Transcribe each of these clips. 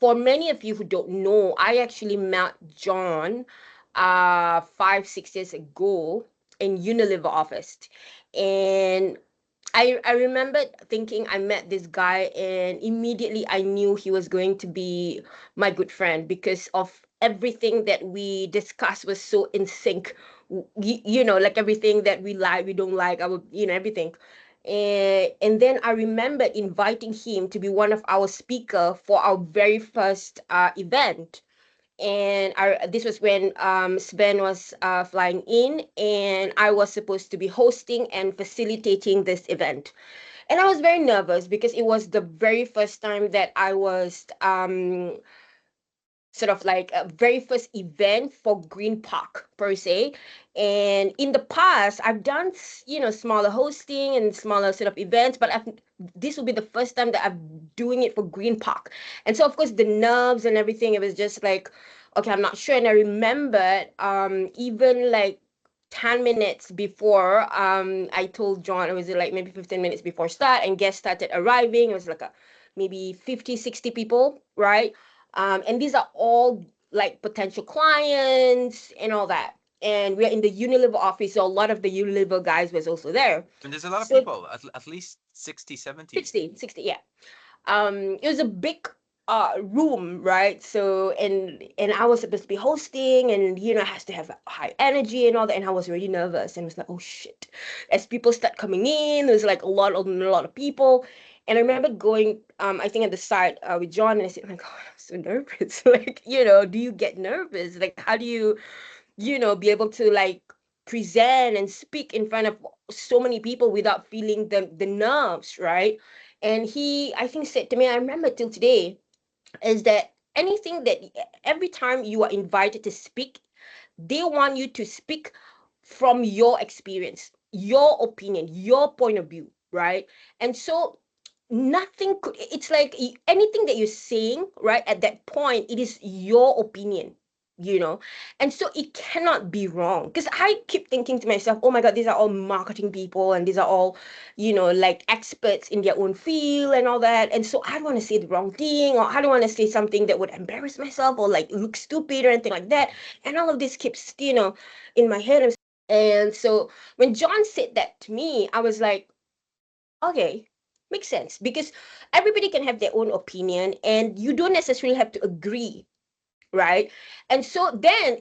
for many of you who don't know, I actually met John 5, 6 years ago in Unilever office. And I remember thinking I met this guy, and immediately I knew he was going to be my good friend because of everything that we discussed was so in sync. Like everything that we like, we don't like, our, everything. And then I remember inviting him to be one of our speaker for our very first event. And this was when Sven was flying in, and I was supposed to be hosting and facilitating this event. And I was very nervous because it was the very first time that I was sort of like a very first event for Greenpark per se. And in the past, I've done, smaller hosting and smaller sort of events, but this will be the first time that I'm doing it for Greenpark. And so, of course, the nerves and everything, it was just like, okay, I'm not sure. And I remembered even like 10 minutes before I told John, it was like maybe 15 minutes before start, and guests started arriving. It was like maybe 50, 60 people, right? And these are all like potential clients and all that. And we're in the Unilever office, so a lot of the Unilever guys was also there. And there's a lot of So people, at least 60, 70. 60, yeah. It was a big room, right? So and I was supposed to be hosting, and it has to have high energy and all that, and I was really nervous and was like, oh shit. As people start coming in, there's like a lot of people. And I remember going I think at the side with John, and I said, oh my god, I'm so nervous. Like, do you get nervous? Like, how do you be able to like present and speak in front of so many people without feeling the nerves, right? And he, I think, said to me, I remember till today, is that anything that every time you are invited to speak, they want you to speak from your experience, your opinion, your point of view, right? And so nothing could, it's like anything that you're saying, right, at that point, it is your opinion, you know and so it cannot be wrong, because I keep thinking to myself, oh my god, these are all marketing people, and these are all like experts in their own field and all that. And so I don't want to say the wrong thing, or I don't want to say something that would embarrass myself or like look stupid or anything like that. And all of this keeps in my head. And so when John said that to me, I was like, okay, makes sense, because everybody can have their own opinion, and you don't necessarily have to agree, right? And so then,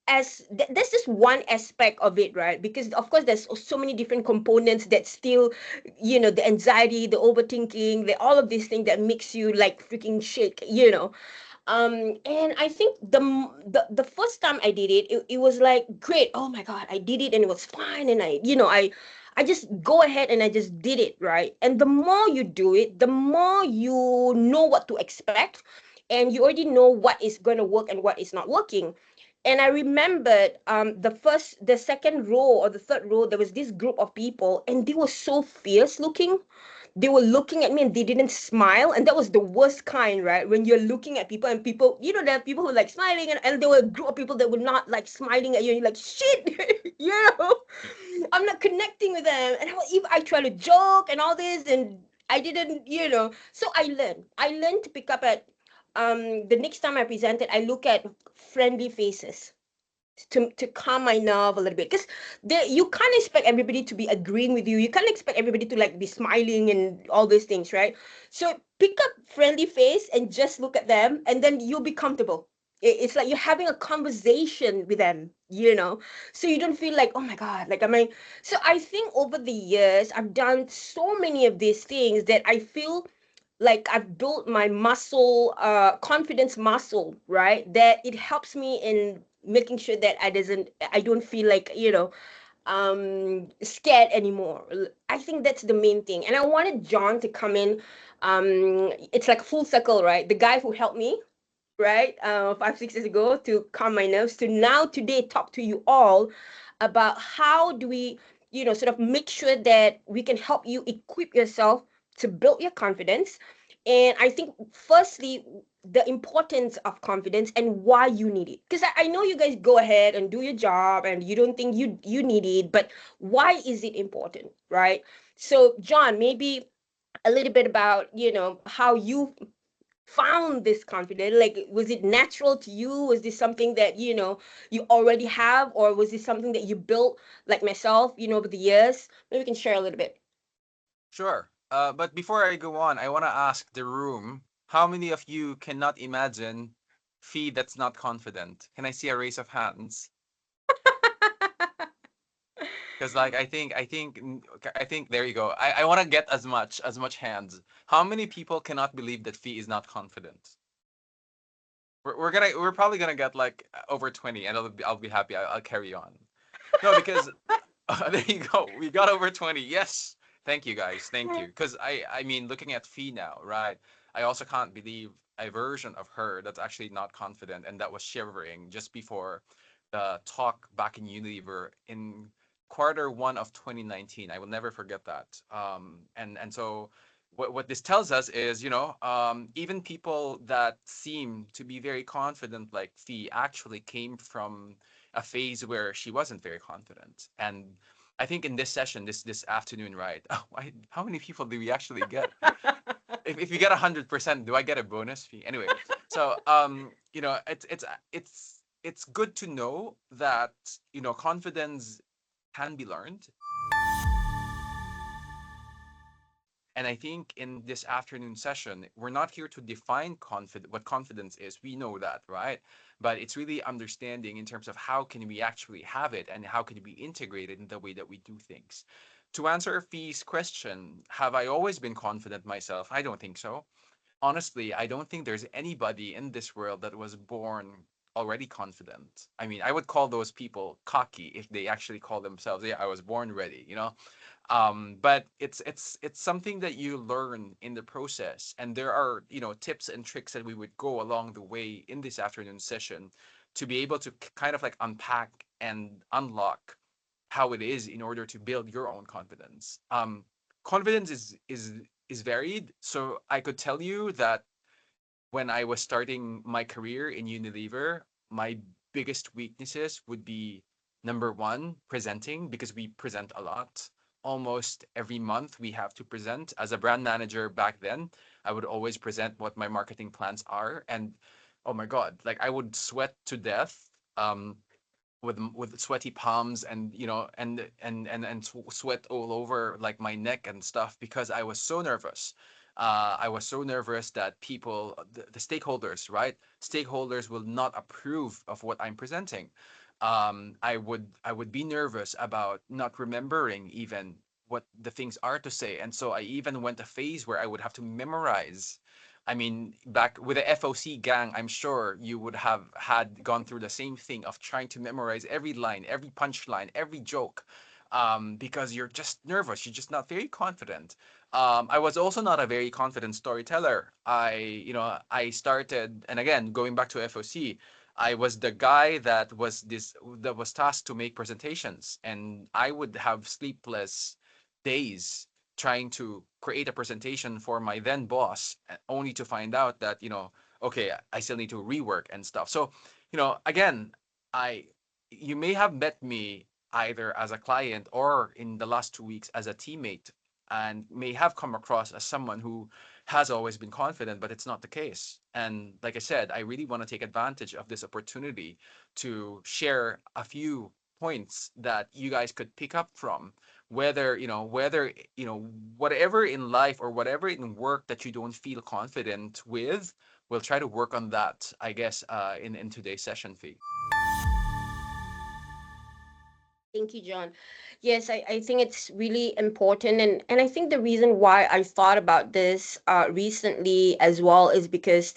that's just one aspect of it, right? Because of course there's so many different components that still, the anxiety, the overthinking, all of these things that makes you like freaking shake. And I think the first time I did it was like great. Oh my god, I did it and it was fine. And I just go ahead and I just did it, right? And the more you do it, the more you know what to expect, and you already know what is going to work and what is not working. And I remembered the second row or the third row, there was this group of people, and they were so fierce looking. They were looking at me and they didn't smile, and that was the worst kind, right? When you're looking at people, and people, there are people who are like smiling, and there were a group of people that were not like smiling at you, and you're like, shit. I'm not connecting with them. And if I try to joke and all this, and I didn't, so I learned to pick up at the next time I presented, I look at friendly faces to calm my nerve a little bit, because you can't expect everybody to be agreeing with you. You can't expect everybody to like be smiling and all these things, right? So pick up friendly face and just look at them, and then you'll be comfortable. It's like you're having a conversation with them. So you don't feel like, oh my god, like am I. So I think over the years I've done so many of these things that I feel like I've built my muscle, confidence muscle, right? That it helps me in making sure that I don't feel like, scared anymore. I think that's the main thing. And I wanted John to come in. It's like full circle, right? The guy who helped me, right, 5, 6 years ago to calm my nerves, to now today talk to you all about how do we, sort of make sure that we can help you equip yourself to build your confidence. And I think firstly, the importance of confidence and why you need it. Because I know you guys go ahead and do your job and you don't think you need it, but why is it important, right? So John, maybe a little bit about, how you found this confidence? Like, was it natural to you? Was this something that, you already have, or was this something that you built like myself, over the years? Maybe we can share a little bit. Sure. But before I go on, I want to ask the room, how many of you cannot imagine Fee that's not confident? Can I see a raise of hands? Because like I think there you go. I want to get as much hands. How many people cannot believe that Fee is not confident? We're probably gonna get like over 20, and I'll be happy. I'll carry on. No, because there you go. We got over 20. Yes. Thank you guys. Thank you. Because I mean, looking at Fee now, right? I also can't believe a version of her that's actually not confident and that was shivering just before the talk back in Unilever in quarter 1 of 2019. I will never forget that. And so what this tells us is, even people that seem to be very confident, like Fee, actually came from a phase where she wasn't very confident. And I think in this session, this afternoon, right? Oh, how many people do we actually get? If you get 100%, do I get a bonus fee? Anyway, so it's good to know that confidence can be learned. And I think in this afternoon session, we're not here to define what confidence is. We know that, right? But it's really understanding in terms of how can we actually have it and how can it be integrated in the way that we do things. To answer Fee's question, have I always been confident myself? I don't think so. Honestly, I don't think there's anybody in this world that was born already confident. I mean, I would call those people cocky if they actually call themselves, yeah, I was born ready. But it's something that you learn in the process, and there are tips and tricks that we would go along the way in this afternoon session to be able to kind of like unpack and unlock how it is in order to build your own confidence. Confidence is varied, so I could tell you that when I was starting my career in Unilever, my biggest weaknesses would be number one, presenting, because we present a lot. Almost every month we have to present. As a brand manager back then, I would always present what my marketing plans are. And oh my God, like I would sweat to death. With sweaty palms and sweat all over like my neck and stuff because I was so nervous. I was so nervous that the stakeholders, right? Stakeholders will not approve of what I'm presenting. I would be nervous about not remembering even what the things are to say, and so I even went a phase where I would have to memorize. I mean, back with the FOC gang, I'm sure you would have had gone through the same thing of trying to memorize every line, every punchline, every joke, because you're just nervous. You're just not very confident. I was also not a very confident storyteller. I started, and again, going back to FOC, I was the guy that was tasked to make presentations, and I would have sleepless days trying to create a presentation for my then boss, only to find out that, okay, I still need to rework and stuff. So, again, I you may have met me either as a client or in the last 2 weeks as a teammate and may have come across as someone who has always been confident, but it's not the case. And like I said, I really want to take advantage of this opportunity to share a few points that you guys could pick up from, whether whatever in life or whatever in work that you don't feel confident with, we'll try to work on that, I guess, in today's session, Fee. Thank you, John. Yes, I think it's really important. And I think the reason why I thought about this recently as well is because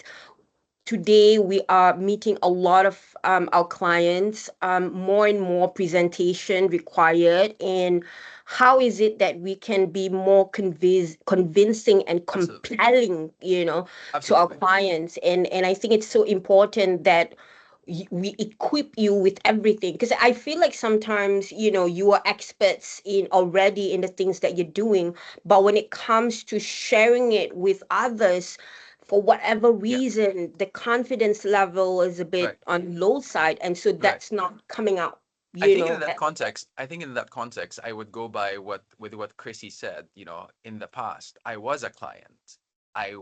today we are meeting a lot of our clients, more and more presentation required. And how is it that we can be more convincing and Absolutely. compelling, to our Absolutely. clients? And I think it's so important that we equip you with everything, because I feel like sometimes you are experts in already in the things that you're doing, but when it comes to sharing it with others, for whatever Yeah. reason the confidence level is a bit Right. on low side, and so Right. that's not coming out I think in that context, I would go by what Chrissy said. In the past, I was a client. I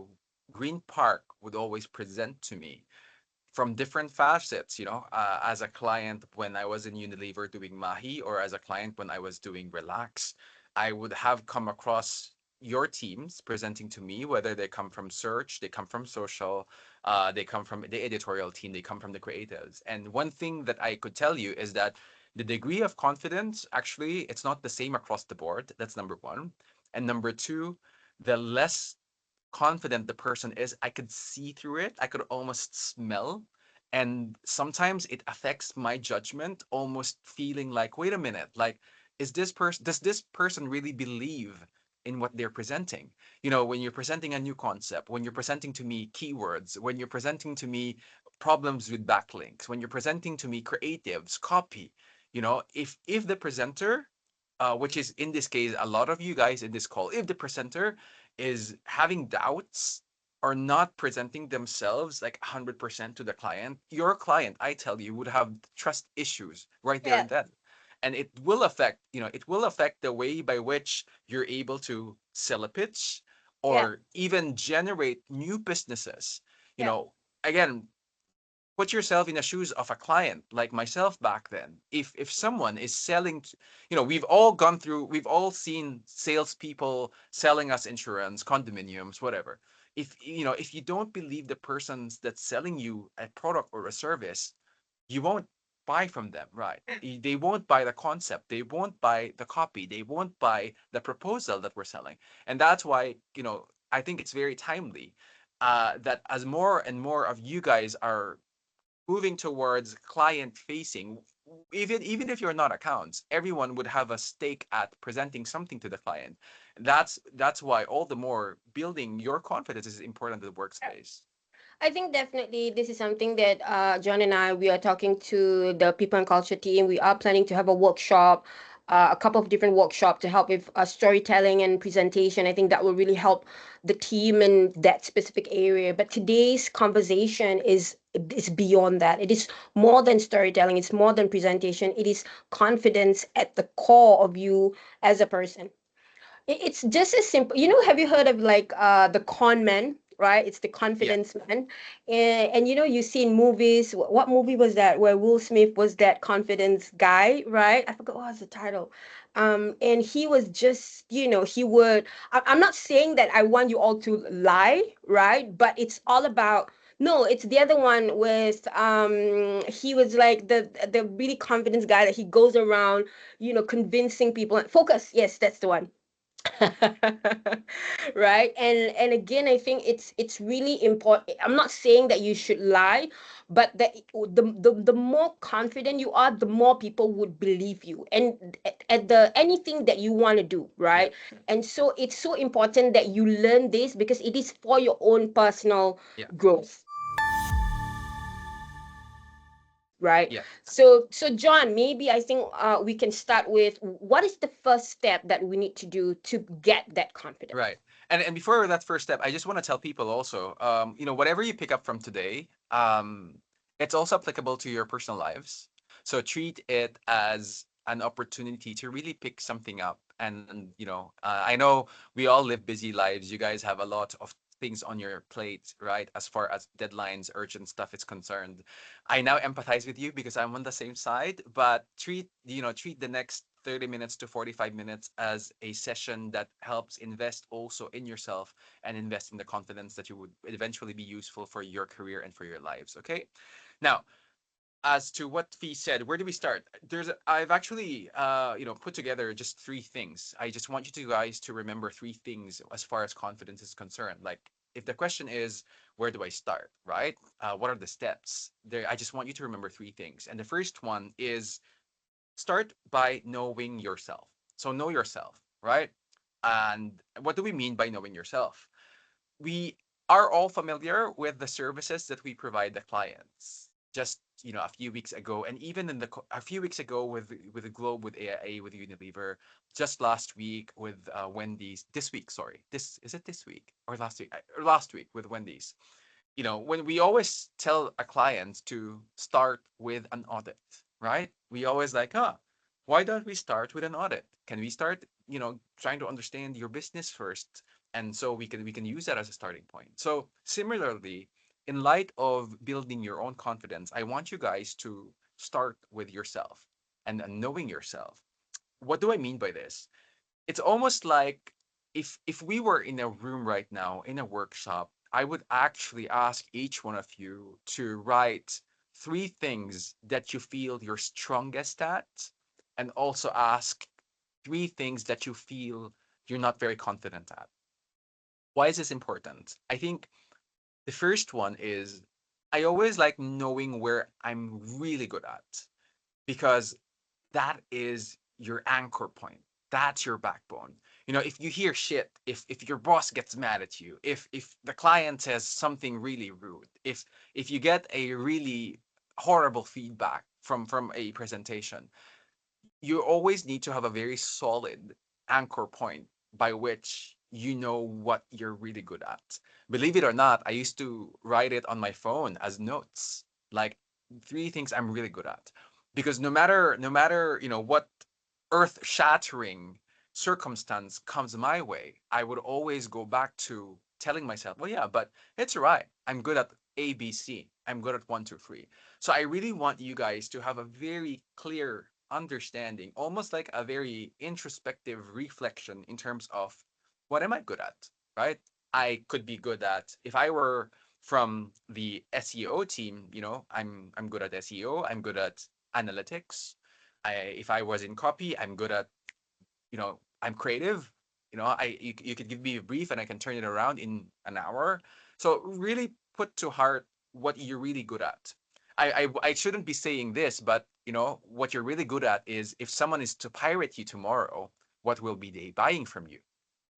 Green Park would always present to me from different facets, as a client when I was in Unilever doing Mahi, or as a client when I was doing Relax, I would have come across your teams presenting to me, whether they come from search, they come from social, they come from the editorial team, they come from the creatives. And one thing that I could tell you is that the degree of confidence, actually, it's not the same across the board. That's number one. And number two, the less confident the person is, I could see through it. I could almost smell. And sometimes it affects my judgment, almost feeling like, wait a minute, like, does this person really believe in what they're presenting? When you're presenting a new concept, when you're presenting to me keywords, when you're presenting to me problems with backlinks, when you're presenting to me creatives, copy, if the presenter, which is in this case, a lot of you guys in this call, if the presenter is having doubts or not presenting themselves like 100% to the client, your client, I tell you, would have trust issues right there Yeah, and then. And it will affect the way by which you're able to sell a pitch yeah, or even generate new businesses. You yeah, know, again, put yourself in the shoes of a client like myself back then. If someone is selling, we've all seen salespeople selling us insurance, condominiums, whatever. If you don't believe the persons that's selling you a product or a service, you won't buy from them, right? They won't buy the concept, they won't buy the copy, they won't buy the proposal that we're selling. And that's why, I think it's very timely, that as more and more of you guys are moving towards client facing, even if you're not accounts, everyone would have a stake at presenting something to the client. That's why all the more building your confidence is important in the yeah. workspace. I think definitely this is something that John and I, we are talking to the people and culture team. We are planning to have a workshop, a couple of different workshops to help with storytelling and presentation. I think that will really help the team in that specific area. But today's conversation is beyond that. It is more than storytelling. It's more than presentation. It is confidence at the core of you as a person. It's just as simple. Have you heard of like the con man, right? It's the Yeah, confidence man. And you see in movies, what movie was that where Will Smith was that confidence guy, right? I forgot what was the title. And he was just, he would I'm not saying that I want you all to lie, right? But it's all about no, it's the other one with he was like the really confidence guy that he goes around, convincing people. Focus, yes, that's the one. Right. And again, I think it's really important. I'm not saying that you should lie, but the more confident you are, the more people would believe you, and at the anything that you want to do, yeah, right? And so it's so important that you learn this because it is for your own personal yeah, growth, right? yeah. So John, maybe I think we can start with what is the first step that we need to do to get that confidence. Right. And before that first step, I just want to tell people also, whatever you pick up from today, it's also applicable to your personal lives. So treat it as an opportunity to really pick something up. And I know we all live busy lives. You guys have a lot of things on your plate, right? As far as deadlines, urgent stuff is concerned. I now empathize with you because I'm on the same side, but treat the next 30 minutes to 45 minutes as a session that helps invest also in yourself and invest in the confidence that you would eventually be useful for your career and for your lives. Okay. Now, as to what Fee said, where do we start? I've actually put together just three things. I just want you to guys to remember three things as far as confidence is concerned. Like, if the question is where do I start, right? What are the steps? There, I just want you to remember three things. And the first one is start by knowing yourself. So know yourself, right? And what do we mean by knowing yourself? We are all familiar with the services that we provide the clients. Just a few weeks ago, and even a few weeks ago with the Globe, with AIA, with Unilever, just last week with Wendy's. This week, sorry, this is it. This week or last week? Or last week with Wendy's. When we always tell a client to start with an audit, right? We always like, why don't we start with an audit? Can we start, trying to understand your business first? And so we can use that as a starting point. So similarly, in light of building your own confidence, I want you guys to start with yourself and knowing yourself. What do I mean by this? It's almost like if we were in a room right now in a workshop, I would actually ask each one of you to write three things that you feel you're strongest at, and also ask three things that you feel you're not very confident at. Why is this important? I think the first one is I always like knowing where I'm really good at, because that is your anchor point. That's your backbone. If you hear shit, if your boss gets mad at you, if the client says something really rude, if you get a really horrible feedback from a presentation, you always need to have a very solid anchor point by which you know what you're really good at. Believe it or not, I used to write it on my phone as notes, like three things I'm really good at. Because no matter, what earth-shattering circumstance comes my way, I would always go back to telling myself, well, yeah, but it's all right. I'm good at ABC. I'm good at one, two, three. So I really want you guys to have a very clear understanding, almost like a very introspective reflection in terms of what am I good at, right? I could be good at, if I were from the SEO team, I'm good at SEO, I'm good at analytics. If I was in copy, I'm good at, I'm creative. You could give me a brief and I can turn it around in an hour. So really put to heart what you're really good at. I shouldn't be saying this, but what you're really good at is, if someone is to pirate you tomorrow, what will be they buying from you,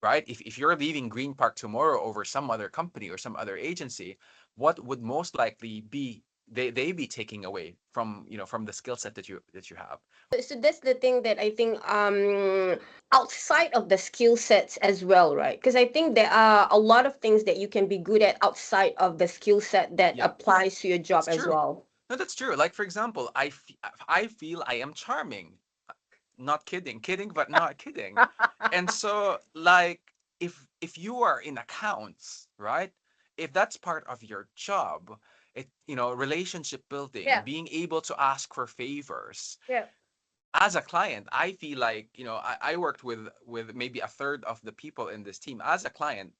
right? If you're leaving Greenpark tomorrow over some other company or some other agency, what would most likely be they be taking away from the skill set that you have? So that's the thing that I think outside of the skill sets as well, right? Because I think there are a lot of things that you can be good at outside of the skill set that Yeah, applies to your job that's as true. well. No, that's true. Like, for example, I feel I am charming. Not kidding, kidding, but not kidding. And so, like, if you are in accounts, right? If that's part of your job, relationship building, Yeah, being able to ask for favors. yeah, As a client, I feel like, I worked with maybe a third of the people in this team. As a client,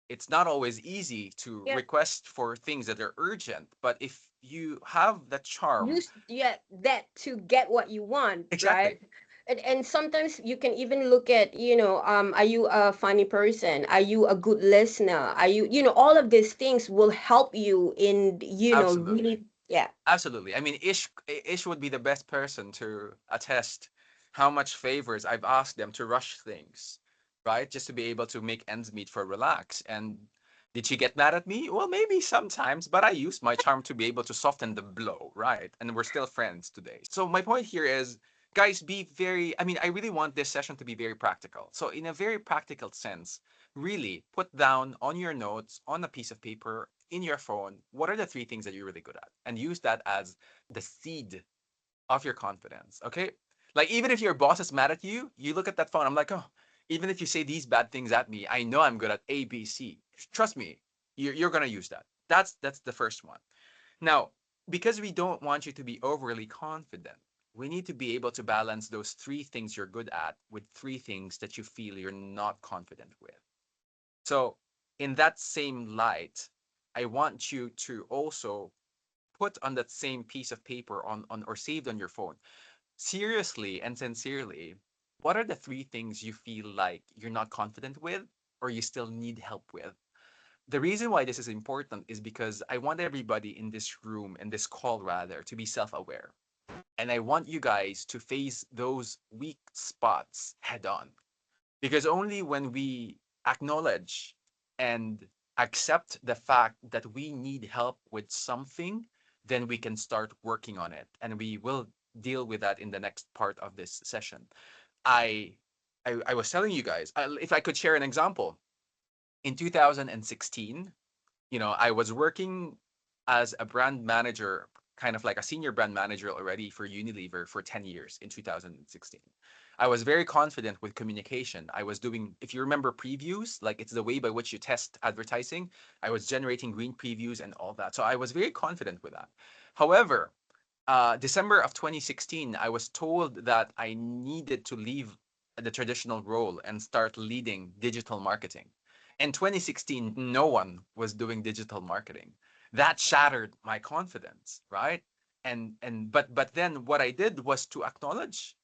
it's not always easy to yeah. request for things that are urgent, but if you have that charm. Use yeah that to get what you want, right? Exactly. And sometimes you can even look at, are you a funny person? Are you a good listener? Are you, all of these things will help you in, Absolutely. really, yeah. Absolutely. I mean, Ish would be the best person to attest how much favors I've asked them to rush things, right? Just to be able to make ends meet for relax. And did she get mad at me? Well, maybe sometimes, but I used my charm to be able to soften the blow, right? And we're still friends today. So my point here is, guys, be very, I mean, I really want this session to be very practical. So in a very practical sense, really put down on your notes, on a piece of paper, in your phone, what are the three things that you're really good at? And use that as the seed of your confidence. Okay. Like, even if your boss is mad at you, you look at that phone. I'm like, oh, even if you say these bad things at me, I know I'm good at A, B, C. Trust me, you're gonna use that. That's the first one. Now, because we don't want you to be overly confident, we need to be able to balance those three things you're good at with three things that you feel you're not confident with. So, in that same light, I want you to also put on that same piece of paper on or saved on your phone, seriously and sincerely, what are the three things you feel like you're not confident with or you still need help with? The reason why this is important is because I want everybody in this room, in this call rather, to be self aware. And I want you guys to face those weak spots head on. Because only when we acknowledge and accept the fact that we need help with something, then we can start working on it. And we will deal with that in the next part of this session. I I was telling you guys, if I could share an example, in 2016, I was working as a brand manager, kind of like a senior brand manager already for Unilever for 10 years in 2016. I was very confident with communication. I was doing, if you remember previews, like it's the way by which you test advertising. I was generating green previews and all that. So I was very confident with that. However, December of 2016, I was told that I needed to leave the traditional role and start leading digital marketing. In 2016, no one was doing digital marketing. That shattered my confidence, right? But then what I did was to acknowledge,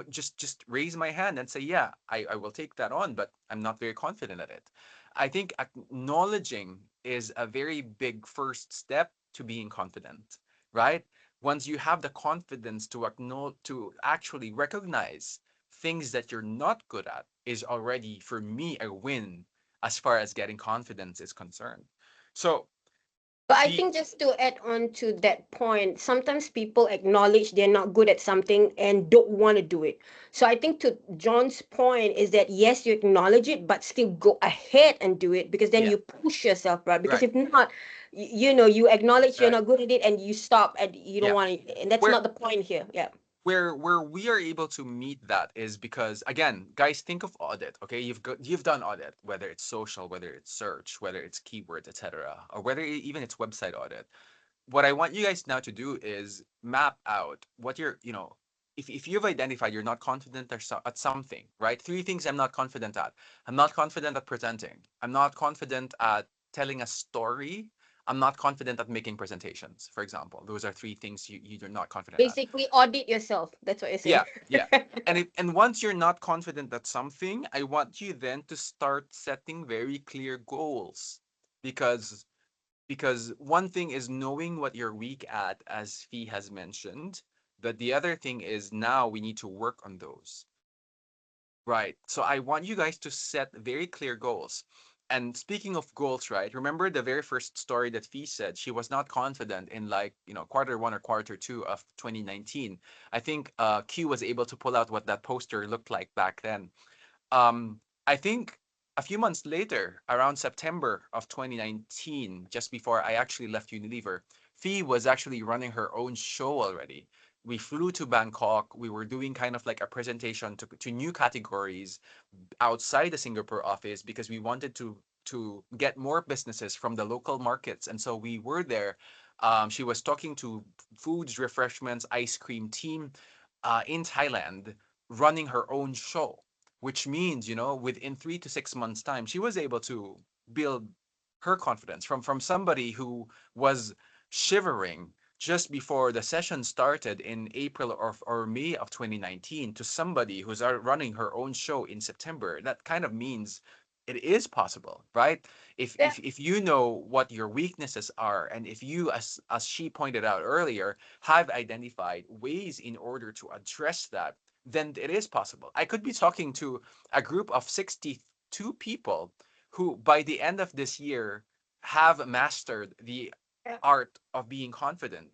just raise my hand and say, yeah, I will take that on, but I'm not very confident at it. I think acknowledging is a very big first step to being confident, right? Once you have the confidence to acknowledge, to actually recognize things that you're not good at, is already for me a win as far as getting confidence is concerned. So But I the think just to add on to that point, sometimes people acknowledge they're not good at something and don't want to do it. So I think to John's point is that yes, you acknowledge it, but still go ahead and do it because then Yeah, you push yourself, right? Because right, if not, you acknowledge you're right, not good at it and you stop and you don't yeah. want to, and that's Where not the point here. Yeah. where we are able to meet that is because, again, guys, think of audit. Okay, you've done audit, whether it's social, whether it's search, whether it's keywords, etc., or whether even it's website audit. What I want you guys now to do is map out what you're, if you've identified you're not confident at something, right? Three things I'm not confident at. I'm not confident at presenting. I'm not confident at telling a story. I'm not confident at making presentations, for example. Those are three things you're not confident at. Basically, audit yourself. That's what you're saying. Yeah, yeah. And once you're not confident at something, I want you then to start setting very clear goals, because one thing is knowing what you're weak at, as Fee has mentioned, but the other thing is now we need to work on those. Right. So I want you guys to set very clear goals. And speaking of goals, right? Remember the very first story that Fee said she was not confident in, like, quarter one or quarter two of 2019. I think Q was able to pull out what that poster looked like back then. I think a few months later, around September of 2019, just before I actually left Unilever, Fee was actually running her own show already. We flew to Bangkok. We were doing kind of like a presentation to new categories outside the Singapore office because we wanted to get more businesses from the local markets. And so we were there. She was talking to foods, refreshments, ice cream team in Thailand, running her own show, which means, within 3 to 6 months' time, she was able to build her confidence from somebody who was shivering just before the session started in April or May of 2019 to somebody who's running her own show in September. That kind of means it is possible, right? Yeah. If you know what your weaknesses are, and if you, as she pointed out earlier, have identified ways in order to address that, then it is possible. I could be talking to a group of 62 people who by the end of this year have mastered the art of being confident.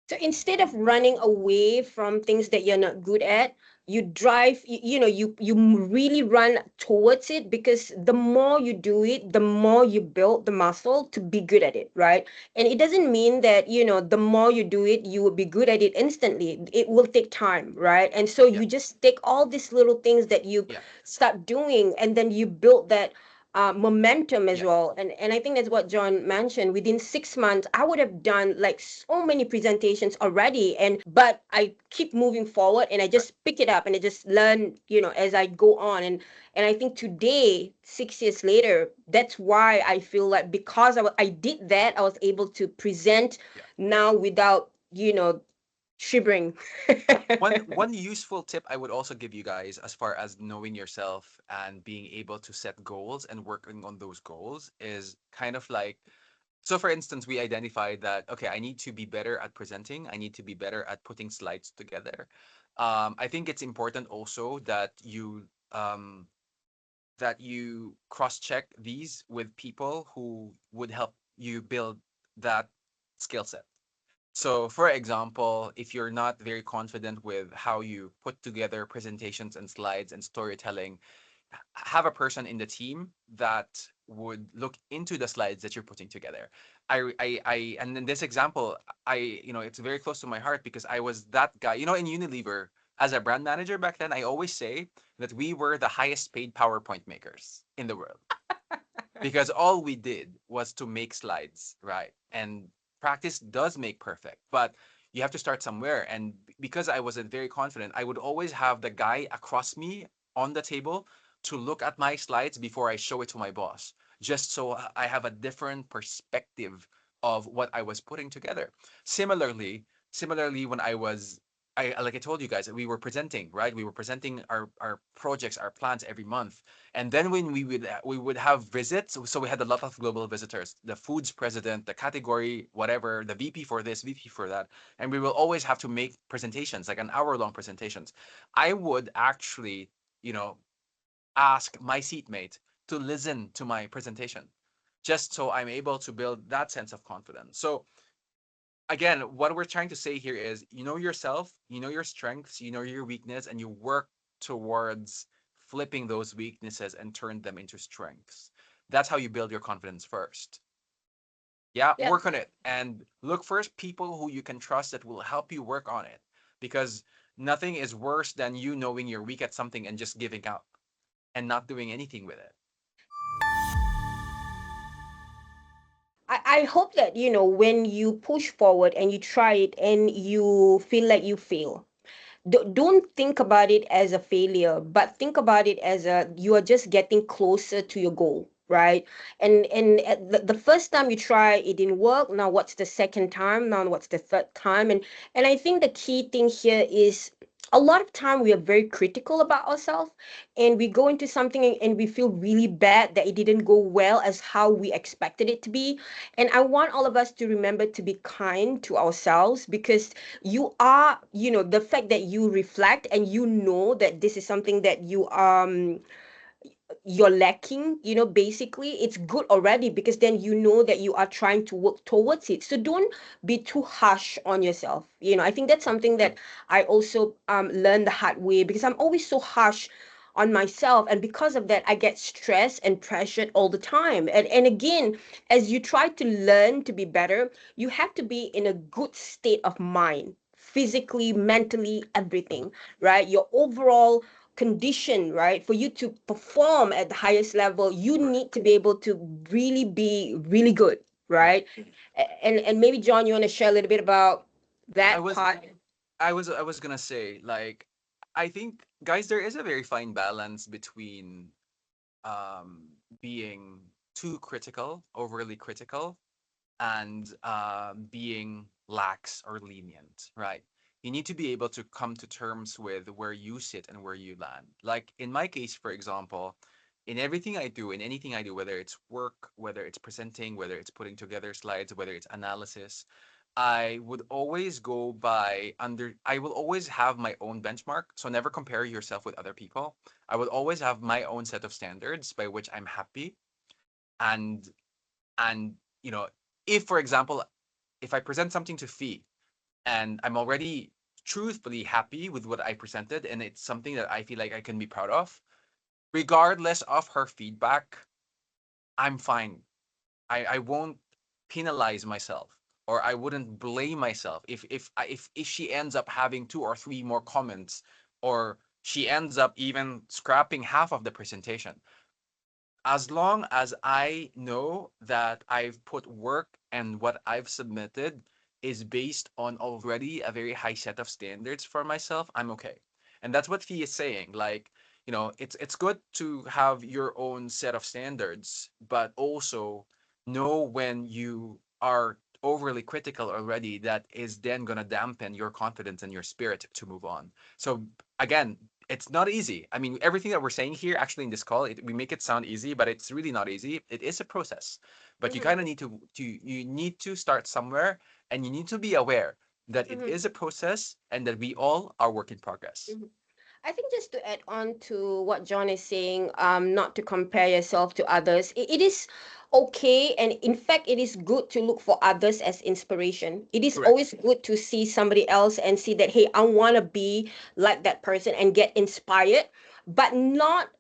So instead of running away from things that you're not good at, you drive, you really run towards it because the more you do it, the more you build the muscle to be good at it, right? And it doesn't mean that, the more you do it, you will be good at it instantly. It will take time, right? And so Yeah, you just take all these little things that you yeah, start doing and then you build that momentum as yeah, well. And I think that's what John mentioned. Within 6 months, I would have done like so many presentations already. But I keep moving forward and I right. just pick it up and I just learn, as I go on. And I think today, 6 years later, that's why I feel like because I did that, I was able to present Yeah. now without, shivering. One useful tip I would also give you guys as far as knowing yourself and being able to set goals and working on those goals is kind of like, so for instance, we identified that, okay, I need to be better at presenting. I need to be better at putting slides together. I think it's important also that you cross-check these with people who would help you build that skill set. So, for example, if you're not very confident with how you put together presentations and slides and storytelling, have a person in the team that would look into the slides that you're putting together. And in this example, it's very close to my heart because I was that guy. In Unilever, As a brand manager back then, I always say that we were the highest paid PowerPoint makers in the world because all we did was to make slides, right? And practice does make perfect, but you have to start somewhere. And because I wasn't very confident, I would always have the guy across me on the table to look at my slides before I show it to my boss, just so I have a different perspective of what I was putting together. Similarly, when I like I told you guys, we were presenting, right? We were presenting our projects, our plans every month, and then when we would have visits, so we had a lot of global visitors, the foods president, the category, whatever, the VP for this, VP for that, and we will always have to make presentations, like an hour-long presentations. I would actually, you know, ask my seatmate to listen to my presentation, just so I'm able to build that sense of confidence. So again, what we're trying to say here is you know yourself, you know your strengths, you know your weakness, and you work towards flipping those weaknesses and turn them into strengths. That's how you build your confidence first. Yeah, Yeah. work on it and look for people who you can trust that will help you work on it, because nothing is worse than you knowing you're weak at something and just giving up and not doing anything with it. I hope that, when you push forward and you try it and you feel like you fail, don't think about it as a failure, but think about it as you are just getting closer to your goal, right? And at the first time you try, it didn't work. Now what's the second time? Now what's the third time? And I think the key thing here is a lot of time we are very critical about ourselves, and we go into something and we feel really bad that it didn't go well as how we expected it to be. And I want all of us to remember to be kind to ourselves, because you are, the fact that you reflect and you know that this is something that you're lacking, basically it's good already, because then you know that you are trying to work towards it. So don't be too harsh on yourself. I think that's something that I also learned the hard way, because I'm always so harsh on myself, and because of that I get stressed and pressured all the time. And again, as you try to learn to be better, you have to be in a good state of mind, physically, mentally, everything, right? Your overall condition, right? For you to perform at the highest level, you Correct. need to be able to really be really good, Right. right? And maybe John, you want to share a little bit about I that was part? I was gonna say, like, I think, guys, there is a very fine balance between being too critical, overly critical, and being lax or lenient, right? You need to be able to come to terms with where you sit and where you land. Like in my case, for example, in everything I do, in anything I do, whether it's work, whether it's presenting, whether it's putting together slides, whether it's analysis, I would always go by I will always have my own benchmark. So never compare yourself with other people. I will always have my own set of standards by which I'm happy. And and you know, if for example, if I present something to Fee and I'm already truthfully happy with what I presented and it's something that I feel like I can be proud of, regardless of her feedback, I'm fine. I won't penalize myself, or I wouldn't blame myself if she ends up having two or three more comments, or she ends up even scrapping half of the presentation. As long as I know that I've put work and what I've submitted is based on already a very high set of standards for myself, I'm okay. And that's what Fee is saying. Like, it's good to have your own set of standards, but also know when you are overly critical already, that is then gonna dampen your confidence and your spirit to move on. So again, it's not easy. I mean, everything that we're saying here, actually in this call, we make it sound easy, but it's really not easy. It is a process, but you Hmm. kind of need you need to start somewhere, and you need to be aware that it Hmm. is a process and that we all are work in progress. Hmm. I think just to add on to what John is saying, not to compare yourself to others. It is okay, and in fact, it is good to look for others as inspiration. It is Correct. always good to see somebody else and see that, hey, I want to be like that person and get inspired, but not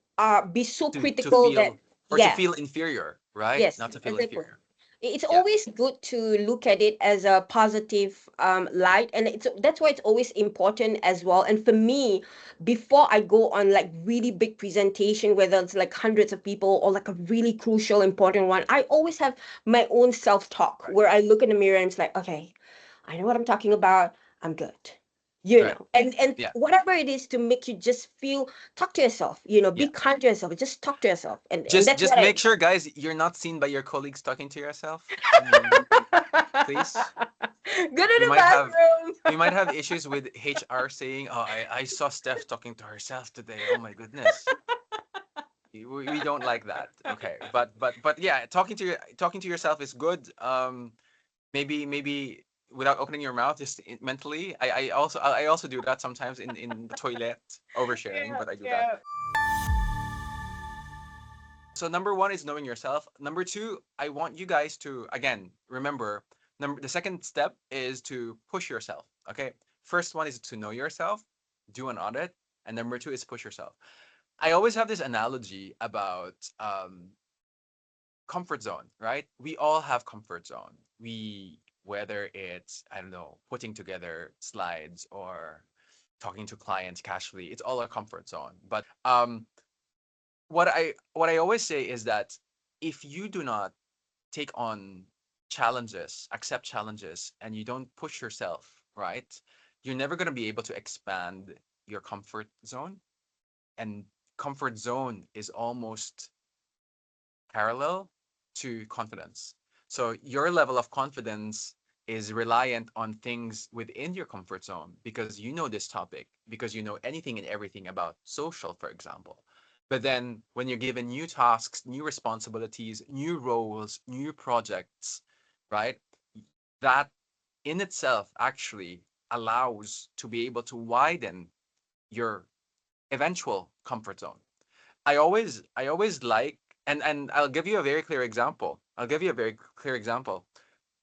be so To critical that, feel, or to yeah, feel inferior, right? yes, Not to feel exactly. inferior. It's Yeah. always good to look at it as a positive light, and that's why it's always important as well. And for me, before I go on like really big presentation, whether it's like hundreds of people or like a really crucial important one, I always have my own self-talk Right. where I look in the mirror and it's like, okay, I know what I'm talking about. I'm good. You Right. know, and Yeah. whatever it is to make you just feel, talk to yourself, be Yeah. kind to yourself, just talk to yourself. And Just that's just what I make sure, guys, you're not seen by your colleagues talking to yourself. I mean, please. Good in We the might have bathroom. we might have issues with HR saying, "Oh, I saw Steph talking to herself today. Oh my goodness." We don't like that. Okay. But yeah, talking to yourself is good. Maybe without opening your mouth, just mentally. I also do that sometimes in the toilet, oversharing, Yeah, but I do that. yeah. So number one is knowing yourself. Number two, I want you guys to again remember. The second step is to push yourself. Okay. First one is to know yourself, do an audit, and number two is push yourself. I always have this analogy about comfort zone, right? We all have comfort zone. Whether it's, I don't know, putting together slides or talking to clients casually, it's all a comfort zone. But what I always say is that if you do not take on challenges, accept challenges, and you don't push yourself, right? You're never going to be able to expand your comfort zone. And comfort zone is almost parallel to confidence. So your level of confidence is reliant on things within your comfort zone because you know this topic, because you know anything and everything about social, for example. But then when you're given new tasks, new responsibilities, new roles, new projects, right? That in itself actually allows to be able to widen your eventual comfort zone. I always like, and I'll give you a very clear example. I'll give you a very clear example.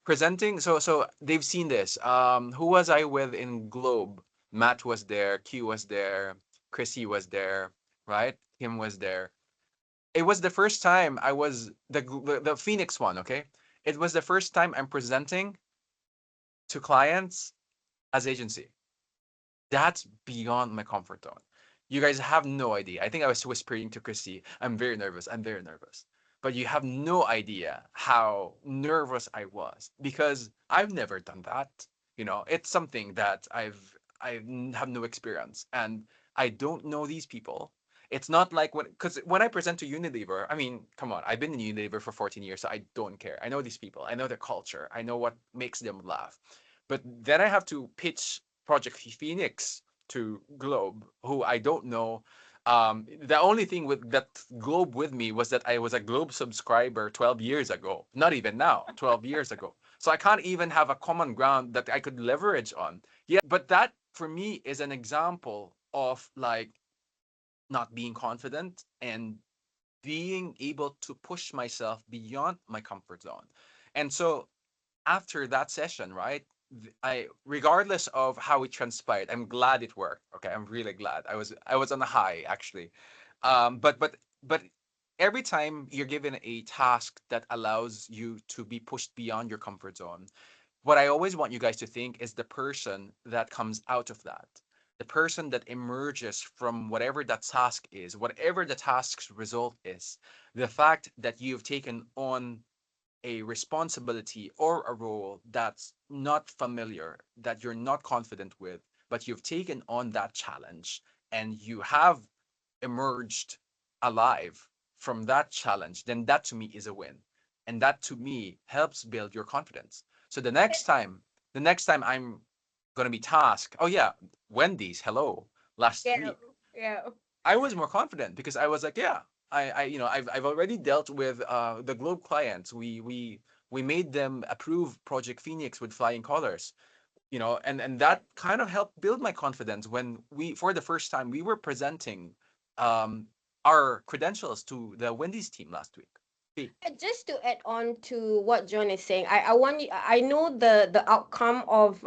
Presenting, so they've seen this. Who was I with in Globe? Matt was there, Q was there, Chrissy was there, right? Kim was there. It was the first time I was the Phoenix one, okay? It was the first time I'm presenting to clients as agency. That's beyond my comfort zone. You guys have no idea. I think I was whispering to Chrissy, I'm very nervous. I'm very nervous. But you have no idea how nervous I was because I've never done that. It's something that have no experience and I don't know these people. It's not like when I present to Unilever, I mean, come on, I've been in Unilever for 14 years, so I don't care. I know these people. I know their culture. I know what makes them laugh. But then I have to pitch Project Phoenix to Globe, who I don't know. The only thing with that Globe with me was that I was a Globe subscriber 12 years ago. Not even now, 12 years ago. So I can't even have a common ground that I could leverage on. Yeah, but that for me is an example of like not being confident and being able to push myself beyond my comfort zone. And so after that session, right? I regardless of how it transpired, I'm glad it worked. Okay, I'm really glad. I was on a high actually. But every time you're given a task that allows you to be pushed beyond your comfort zone, what I always want you guys to think is the person that comes out of that. The person that emerges from whatever that task is, whatever the task's result is, the fact that you've taken on a responsibility or a role that's not familiar, that you're not confident with, but you've taken on that challenge and you have emerged alive from that challenge, then that to me is a win. And that to me helps build your confidence. So the next time I'm gonna be tasked, oh yeah, Wendy's, hello, last Yeah, week. yeah, I was more confident because I was like, yeah, I've already dealt with the Globe clients. We made them approve Project Phoenix with flying colors, and yeah. that kind of helped build my confidence when for the first time, we were presenting um, our credentials to the Wendy's team last week. Fee. Just to add on to what John is saying, I know the outcome of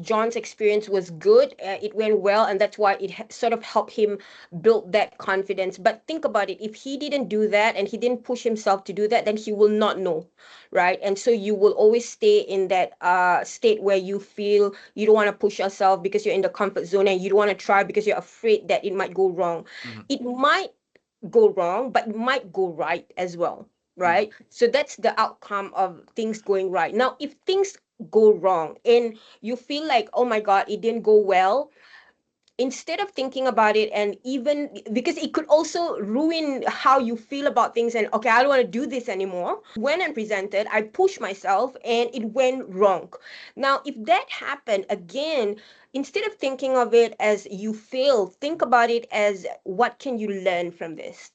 John's experience was good. It went well, and that's why sort of helped him build that confidence. But think about it: if he didn't do that and he didn't push himself to do that, then he will not know, right? And so you will always stay in that state where you feel you don't want to push yourself because you're in the comfort zone, and you don't want to try because you're afraid that it might go wrong. Mm-hmm. It might go wrong, but it might go right as well, Mm-hmm. right? So that's the outcome of things going right. Now, if things go wrong and you feel like, oh my God, it didn't go well, instead of thinking about it, and even because it could also ruin how you feel about things, and okay, I don't want to do this anymore. I went and presented, I pushed myself, and it went wrong. Now, if that happened again, instead of thinking of it as you failed, think about it as what can you learn from this.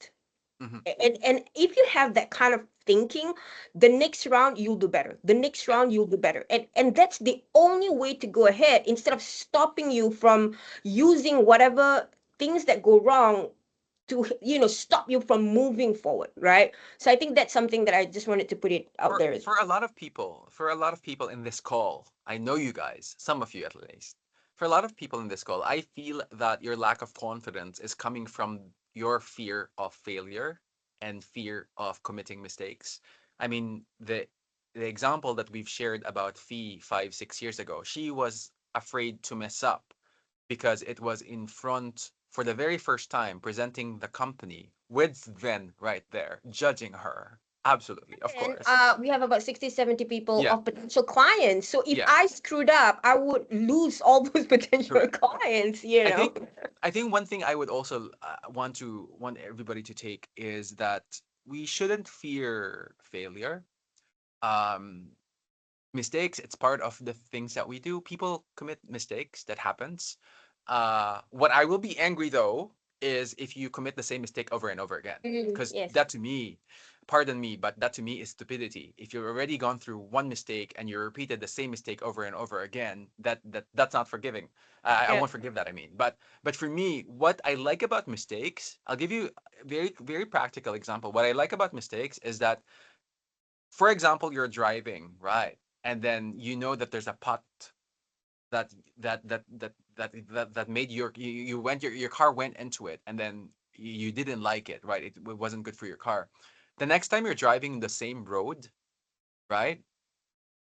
Mm-hmm. And if you have that kind of thinking, the next round you'll do better, the next Yeah. round you'll do better, and that's the only way to go ahead, instead of stopping you from using whatever things that go wrong to stop you from moving forward, right? So I think that's something that I just wanted to put it out there as For a lot of people, for a lot of people in this call, I know you guys, some of you at least. For a lot of people in this call, I feel that your lack of confidence is coming from your fear of failure and fear of committing mistakes. I mean, the example that we've shared about Fee 5, 6 years ago, she was afraid to mess up because it was in front for the very first time presenting the company with Ven right there, judging her. Absolutely, of and course. we have about 60, 70 people Yeah, of potential clients, so if yeah, I screwed up, I would lose all those potential correct. clients. I think I think one thing I would also want everybody to take is that we shouldn't fear failure. Um, Mistakes, it's part of the things that we do. People commit mistakes, that happens. What I will be angry though is if you commit the same mistake over and over again, because Yes. that to me, pardon me, but that to me is stupidity. If you've already gone through one mistake and you repeated the same mistake over and over again, that's not forgiving. I Yeah. won't forgive that, I mean. But for me, what I like about mistakes, I'll give you a very practical example. What I like about mistakes is that, for example, you're driving, right? And then you know that there's a pot that that made you went your car went into it, and then you didn't like it, right? It wasn't good for your car. The next time you're driving the same road, right?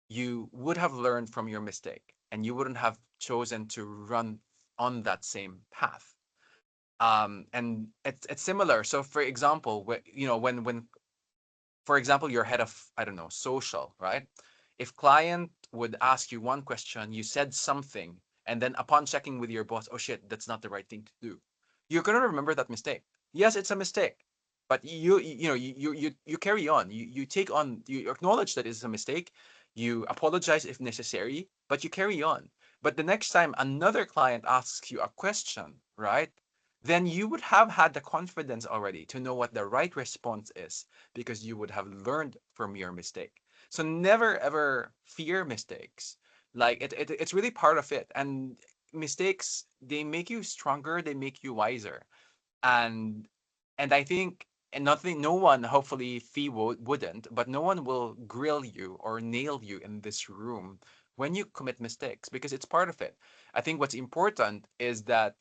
You would have learned from your mistake, and you wouldn't have chosen to run on that same path. And it's similar. So, for example, when for example, you're head of, I don't know, social, right? If client would ask you one question, you said something, and then upon checking with your boss, oh shit, that's not the right thing to do. You're gonna remember that mistake. Yes, it's a mistake, but you carry on. You take on. You acknowledge that it's a mistake. You apologize if necessary, but you carry on. But the next time another client asks you a question, right? Then you would have had the confidence already to know what the right response is because you would have learned from your mistake. So never ever fear mistakes. Like it's really part of it. And mistakes, they make you stronger, they make you wiser. And I think, and nothing, no one, hopefully Fee wouldn't, but no one will grill you or nail you in this room when you commit mistakes because it's part of it. I think what's important is that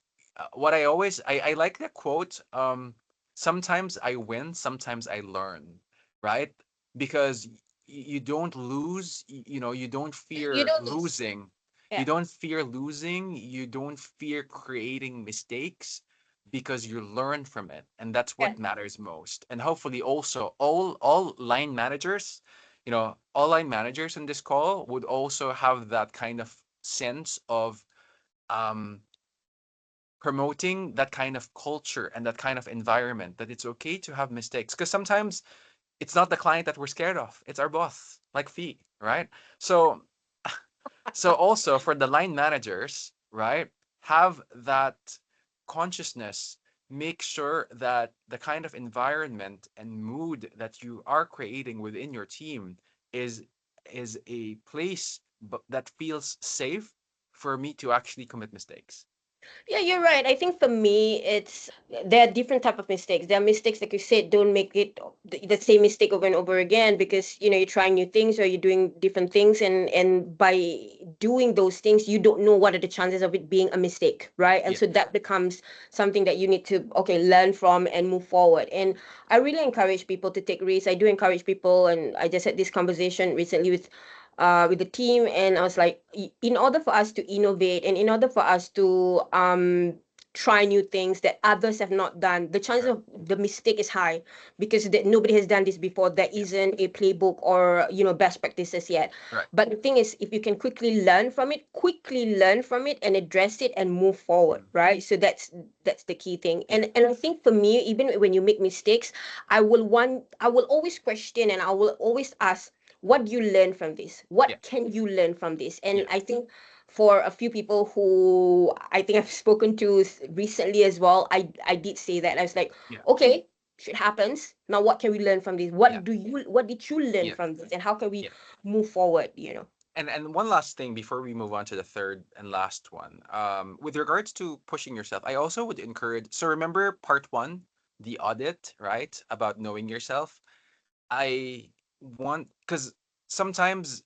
what I like the quote, sometimes I win, sometimes I learn, right? Because you don't lose, you don't You fear don't lose. losing. You Yeah. don't fear losing, you don't fear creating mistakes because you learn from it, and that's Yeah. what matters most. And hopefully also all line managers, all line managers in this call would also have that kind of sense of um promoting that kind of culture and that kind of environment, that it's okay to have mistakes, because sometimes it's not the client that we're scared of, it's our boss, like Fee, right? So also for the line managers, right, have that consciousness. Make sure that the kind of environment and mood that you are creating within your team is a place that feels safe for me to actually commit mistakes. Yeah, you're right. I think for me, it's there are different type of mistakes. There are mistakes, like you said, don't make it the same mistake over and over again, because you're trying new things, or you're doing different things, and by doing those things, you don't know what are the chances of it being a mistake, right? And Yeah, so that becomes something that you need to, okay, learn from and move forward. And I really encourage people to take risks. I do encourage people, and I just had this conversation recently with the team, and I was like, in order for us to innovate, and in order for us to try new things that others have not done, the chance right, of the mistake is high, because nobody has done this before. There yeah, isn't a playbook or best practices yet. right, But the thing is, if you can quickly learn from it and address it and move forward, mm, right? So that's the key thing. yeah, And I think for me, even when you make mistakes, I will always question, and I will always ask, what do you learn from this? yeah, What can you learn from this? And yeah, I think for a few people who I think I've spoken to recently as well, I did say that. I was like, yeah, okay, shit happens. Now what can we learn from this? yeah, What did you learn yeah, from this? And how can we yeah. move forward? And one last thing before we move on to the third and last one. With regards to pushing yourself, I also would encourage. So remember part one, the audit, right? About knowing yourself. I want because sometimes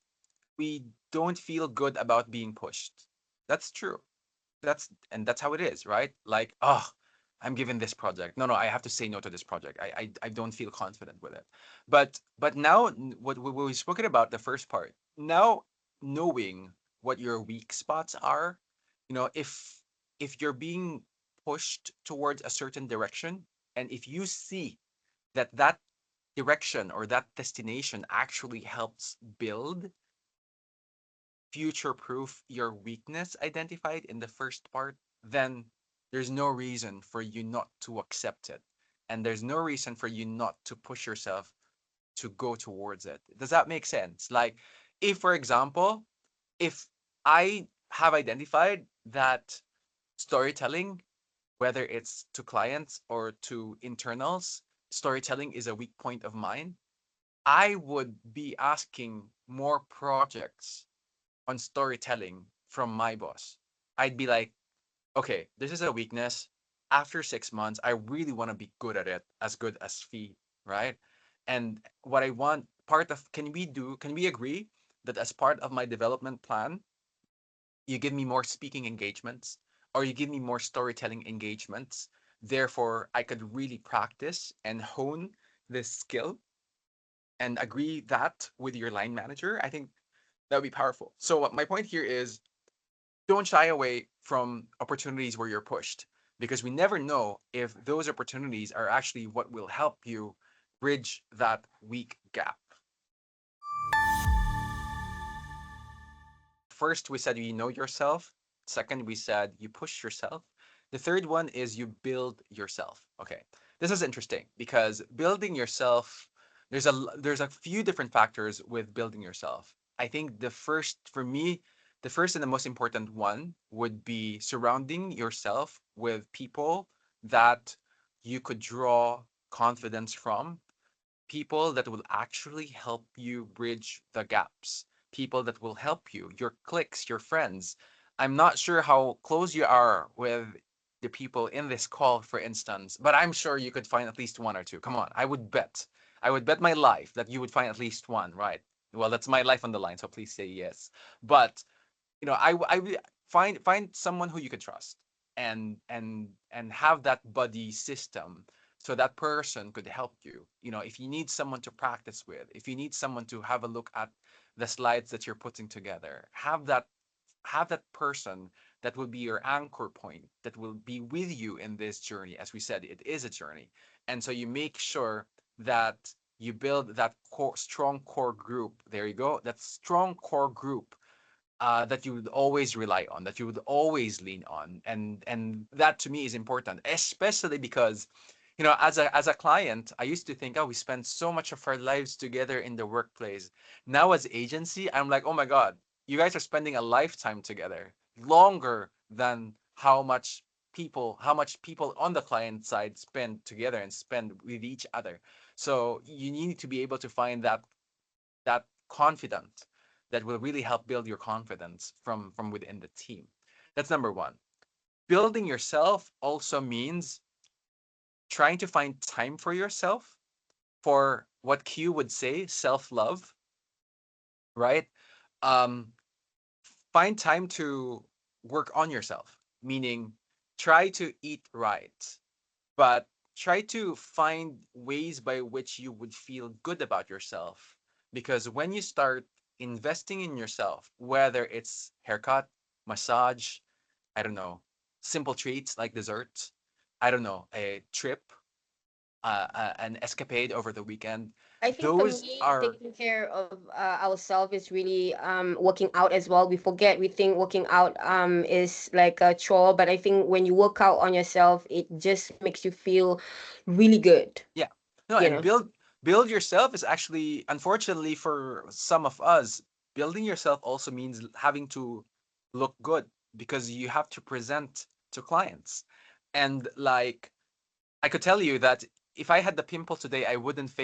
we don't feel good about being pushed. That's true. That's how it is, right? Like, oh, I'm given this project. No, I have to say no to this project. I don't feel confident with it. But now what we've spoken about the first part. Now knowing what your weak spots are, if you're being pushed towards a certain direction, and if you see that direction or that destination actually helps build future proof your weakness identified in the first part, then there's no reason for you not to accept it. And there's no reason for you not to push yourself to go towards it. Does that make sense? Like, if, for example, if I have identified that storytelling, whether it's to clients or to internals, storytelling is a weak point of mine, I would be asking more projects on storytelling from my boss. I'd be like, okay, this is a weakness. After 6 months, I really want to be good at it, as good as Fee, right? And what I want, part of, can we agree that as part of my development plan, you give me more speaking engagements or you give me more storytelling engagements. Therefore, I could really practice and hone this skill and agree that with your line manager. I think that would be powerful. So, what my point here is don't shy away from opportunities where you're pushed because we never know if those opportunities are actually what will help you bridge that weak gap. First, we said you know yourself. Second, we said you push yourself. The third one is you build yourself. Okay, this is interesting because building yourself, there's a few different factors with building yourself. I think the first, for me, the first and the most important one would be surrounding yourself with people that you could draw confidence from, people that will actually help you bridge the gaps, people that will help you, your cliques, your friends. I'm not sure how close you are with the people in this call, for instance, but I'm sure you could find at least one or two. Come on, I would bet. I would bet my life that you would find at least one, right? Well, that's my life on the line, so please say yes. But find someone who you can trust and have that buddy system so that person could help you. If you need someone to practice with, if you need someone to have a look at the slides that you're putting together, have that person that will be your anchor point, that will be with you in this journey. As we said, it is a journey. And so you make sure that you build that strong core group. There you go, that strong core group that you would always rely on, that you would always lean on, and that to me is important, especially because, as a client, I used to think, oh, we spend so much of our lives together in the workplace. Now as agency, I'm like, oh my god, you guys are spending a lifetime together, longer than how much people on the client side spend together and spend with each other. So you need to be able to find that confident that will really help build your confidence from within the team. That's number one. building yourself also means trying to find time for yourself, for what Q would say, self love, right? Um, find time to work on yourself, meaning try to eat right, but try to find ways by which you would feel good about yourself. Because when you start investing in yourself, whether it's haircut, massage, I don't know, simple treats like desserts, I don't know, a trip, an escapade over the weekend, I think for those me, are, taking care of ourselves is really working out as well. We forget, we think working out is like a chore, but I think when you work out on yourself, it just makes you feel really good, yeah. No, you and know. build yourself is actually, unfortunately for some of us, building yourself also means having to look good because you have to present to clients. And like, I could tell you that if I had the pimple today, I wouldn't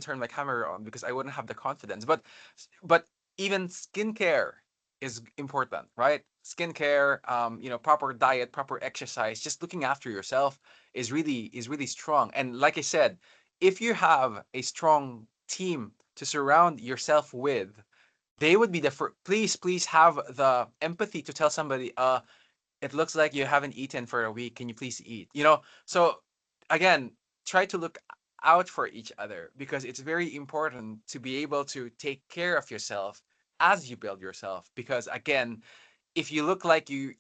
turn my camera on because I wouldn't have the confidence. But even skincare is important, right? Skincare, proper diet, proper exercise, just looking after yourself is really strong. And like I said, if you have a strong team to surround yourself with, they would be the first. Please have the empathy to tell somebody, it looks like you haven't eaten for a week. Can you please eat? So again, try to look out for each other because it's very important to be able to take care of yourself as you build yourself. Because again, if you look like you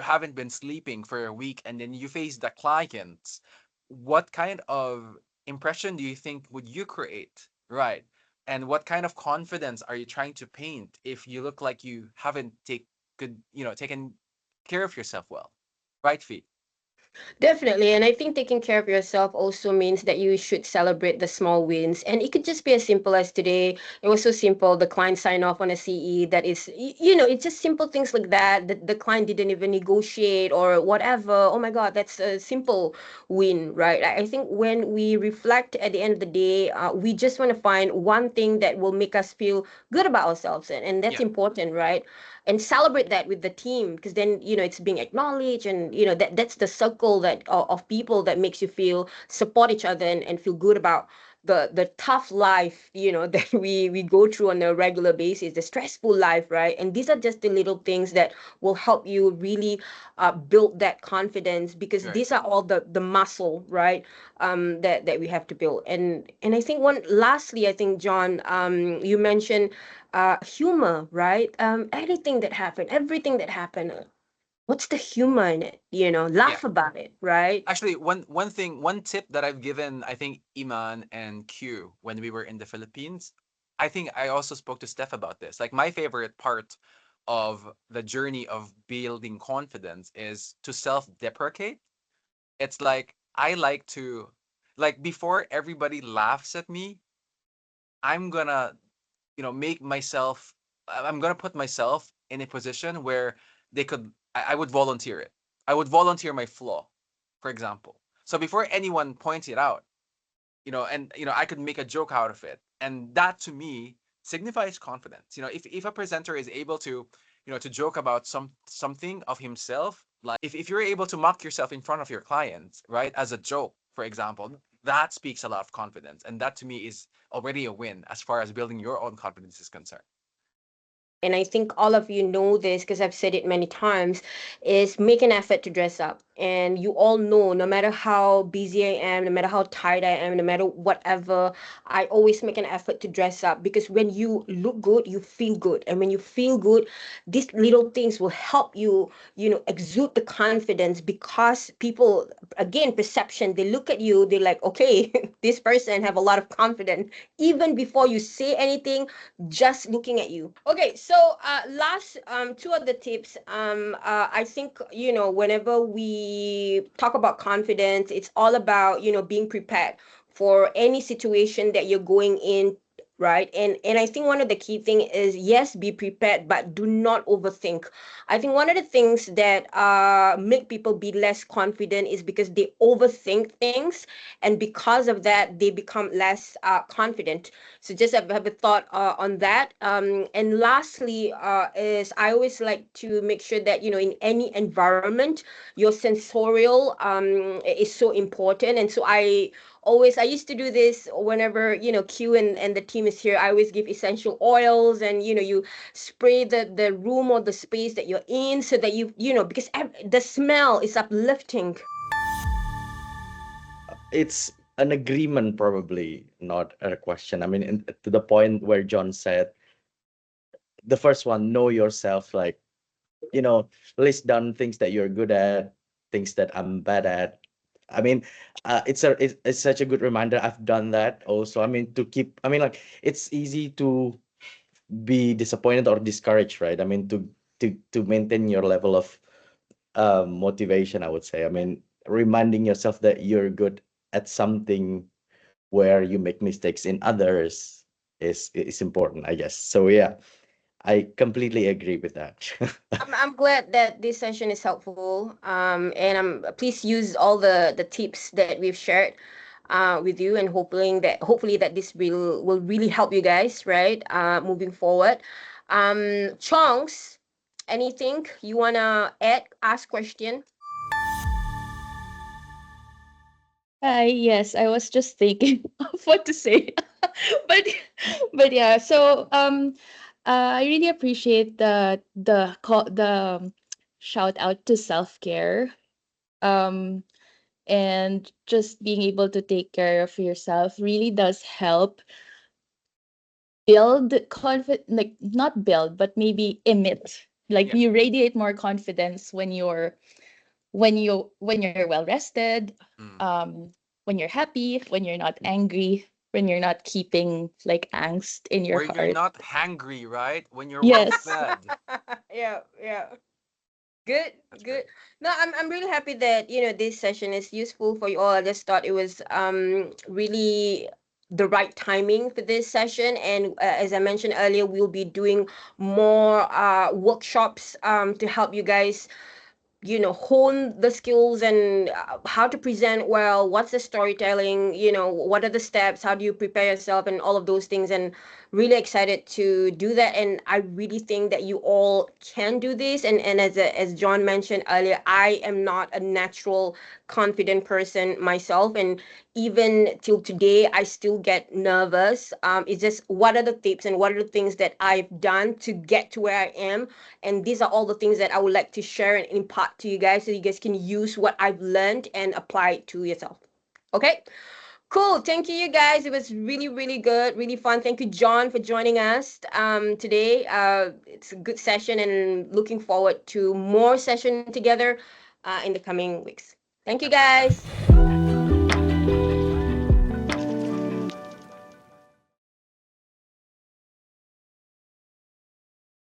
haven't been sleeping for a week and then you face the clients, what kind of impression do you think would you create? Right. And what kind of confidence are you trying to paint if you look like you haven't taken care of yourself well? Right, Fee? Definitely. And I think taking care of yourself also means that you should celebrate the small wins. And it could just be as simple as today. It was so simple. The client signed off on a CE that is, it's just simple things like that. The client didn't even negotiate or whatever. Oh my God, that's a simple win, right? I think when we reflect at the end of the day, we just want to find one thing that will make us feel good about ourselves. And that's Yeah, important, right? And celebrate that with the team because then it's being acknowledged and that's the circle that of people that makes you feel support each other and feel good about the tough life that we go through on a regular basis, the stressful life, right? And these are just the little things that will help you really build that confidence because right. these are all the muscle, right? That we have to build. And I think one lastly, I think John, you mentioned humor, right? Anything that happened, everything that happened, what's the humor in it? Yeah. Laugh about it, right? Actually, one tip that I've given, I think Iman and Q when we were in the Philippines, I think I also spoke to Steph about this. Like my favorite part of the journey of building confidence is to self-deprecate. It's like I like to, like, before everybody laughs at me, I'm gonna, make myself, I'm gonna put myself in a position where I would volunteer it. I would volunteer my flaw, for example. So before anyone points it out, and I could make a joke out of it. And that to me signifies confidence. If a presenter is able to joke about something of himself, like if you're able to mock yourself in front of your clients, right, as a joke, for example, that speaks a lot of confidence. And that to me is already a win as far as building your own confidence is concerned. And I think all of you know this because I've said it many times, is make an effort to dress up. And you all know, no matter how busy I am, no matter how tired I am, no matter whatever, I always make an effort to dress up because when you look good, you feel good. And when you feel good, these little things will help you, exude the confidence because people, again, perception, they look at you, they're like, okay, this person have a lot of confidence. Even before you say anything, just looking at you. Okay, so last two of the tips. I think whenever we talk about confidence, it's all about being prepared for any situation that you're going in. right? And I think one of the key thing is, yes, be prepared, but do not overthink. I think one of the things that make people be less confident is because they overthink things, and because of that they become less confident. So just have a thought on that. And lastly, is I always like to make sure that, in any environment, your sensorial is so important. And so I used to do this whenever, Q and the team is here. I always give essential oils, and you spray the room or the space that you're in, so that because the smell is uplifting. It's an agreement, probably not a question. I mean, to the point where John said, the first one, know yourself, like, you know, list down things that you're good at, things that I'm bad at. I mean, it's such a good reminder. I've done that also. I mean, to keep, I mean, like, it's easy to be disappointed or discouraged, right? I mean, to maintain your level of motivation, I would say. I mean, reminding yourself that you're good at something where you make mistakes in others is important, I guess. So yeah, I completely agree with that. I'm glad that this session is helpful. And please use all the tips that we've shared with you, and hopefully that this will really help you guys, right? Moving forward. Chongs, anything you wanna add? Ask question. Hi, yes, I was just thinking of what to say. but but yeah, so I really appreciate the shout out to self-care. Um and just being able to take care of yourself really does help build like not build, but maybe emit. Like Yeah. you radiate more confidence when you're well rested, Mm. um, when you're happy, when you're not angry, when you're not keeping like angst in your Where you're heart. not hangry, right? When you're well Yes. fed. Yeah, yeah. Good, That's good. great. No, I'm really happy that, this session is useful for you all. I just thought it was really the right timing for this session. And as I mentioned earlier, we'll be doing more workshops to help you guys, hone the skills, and how to present well, what's the storytelling, what are the steps, how do you prepare yourself, and all of those things. And really excited to do that. And I really think that you all can do this. And as John mentioned earlier, I am not a natural confident person myself, and even till today I still get nervous. It's just, what are the tips and what are the things that I've done to get to where I am. And these are all the things that I would like to share and impart to you guys, so you guys can use what I've learned and apply it to yourself. Okay, cool. Thank you, you guys. It was really, really good, really fun. Thank you, John, for joining us today. It's a good session, and looking forward to more session together in the coming weeks. Thank you, My pleasure. guys.